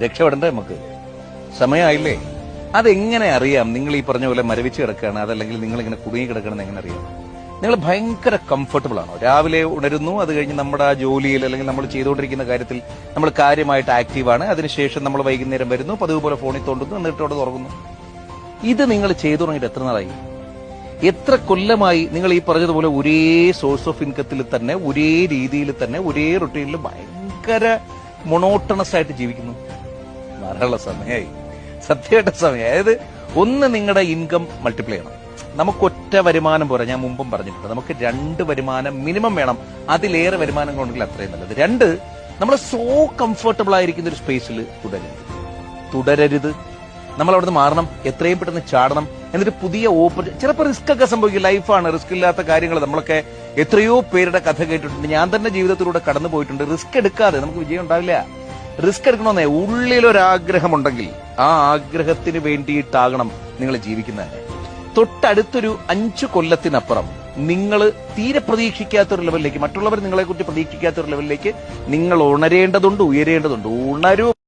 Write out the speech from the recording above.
രക്ഷപ്പെടണ്ടേ നമുക്ക്? സമയമായില്ലേ? അതെങ്ങനെ അറിയാം നിങ്ങൾ ഈ പറഞ്ഞ പോലെ മരവിച്ച് കിടക്കുകയാണ്, അതല്ലെങ്കിൽ നിങ്ങൾ ഇങ്ങനെ കുടുങ്ങി കിടക്കണമെന്ന് എങ്ങനെ അറിയാം? നിങ്ങൾ ഭയങ്കര കംഫർട്ടബിൾ ആണോ? രാവിലെ ഉണരുന്നു, അത് കഴിഞ്ഞ് നമ്മുടെ ആ ജോലിയിൽ അല്ലെങ്കിൽ നമ്മൾ ചെയ്തുകൊണ്ടിരിക്കുന്ന കാര്യത്തിൽ നമ്മൾ കാര്യമായിട്ട് ആക്റ്റീവാണ്. അതിനുശേഷം നമ്മൾ വൈകുന്നേരം വരുന്നു, പതിവ് പോലെ ഫോണിൽ തോണ്ടുന്നു, എന്നിട്ട് അവിടെ തുറങ്ങുന്നു. ഇത് നിങ്ങൾ ചെയ്തു തുടങ്ങിയിട്ട് എത്ര നാളായി? എത്ര കൊല്ലമായി നിങ്ങൾ ഈ പറഞ്ഞതുപോലെ ഒരേ സോഴ്സ് ഓഫ് ഇൻകത്തിൽ തന്നെ, ഒരേ രീതിയിൽ തന്നെ, ഒരേ റൊട്ടീനിൽ ഭയങ്കര മൊണോട്ടണസ് ആയിട്ട് ജീവിക്കുന്നു? ധാരാള സമയമായി, സത്യമായിട്ട് സമയമായി. അതായത് ഒന്ന്, നിങ്ങളുടെ ഇൻകം മൾട്ടിപ്ലൈ ചെയ്യണം. നമുക്ക് ഒറ്റ വരുമാനം പോരാ, ഞാൻ മുമ്പും പറഞ്ഞിട്ടുണ്ട്. നമുക്ക് 2 വരുമാനം മിനിമം വേണം. അതിലേറെ വരുമാനങ്ങൾ ഉണ്ടെങ്കിൽ അത്രയും നല്ലത്. 2, നമ്മൾ സോ കംഫർട്ടബിൾ ആയിരിക്കുന്ന ഒരു സ്പേസിൽ തുടരരുത്. നമ്മൾ അവിടുന്ന് മാറണം, എത്രയും പെട്ടെന്ന് ചാടണം. എന്നിട്ട് പുതിയ ചിലപ്പോൾ റിസ്ക് ഒക്കെ സംഭവിക്കും. ലൈഫാണ്, റിസ്ക് ഇല്ലാത്ത കാര്യങ്ങൾ. നമ്മളൊക്കെ എത്രയോ പേരുടെ കഥ കേട്ടിട്ടുണ്ട്. ഞാൻ തന്നെ ജീവിതത്തിലൂടെ കടന്നു പോയിട്ടുണ്ട്. റിസ്ക് എടുക്കാതെ നമുക്ക് വിജയം ഉണ്ടാവില്ല. റിസ്ക് എടുക്കണമെന്നേ ഉള്ളിലൊരാഗ്രഹമുണ്ടെങ്കിൽ ആ ആഗ്രഹത്തിന് വേണ്ടിയിട്ടാകണം നിങ്ങൾ ജീവിക്കുന്നത്. തൊട്ടടുത്തൊരു 5 കൊല്ലത്തിനപ്പുറം നിങ്ങൾ തീരെ പ്രതീക്ഷിക്കാത്തൊരു ലെവലിലേക്ക്, മറ്റുള്ളവർ നിങ്ങളെക്കുറിച്ച് പ്രതീക്ഷിക്കാത്തൊരു ലെവലിലേക്ക് നിങ്ങൾ ഉണരേണ്ടതുണ്ട്, ഉയരേണ്ടതുണ്ട്. ഉണരൂ.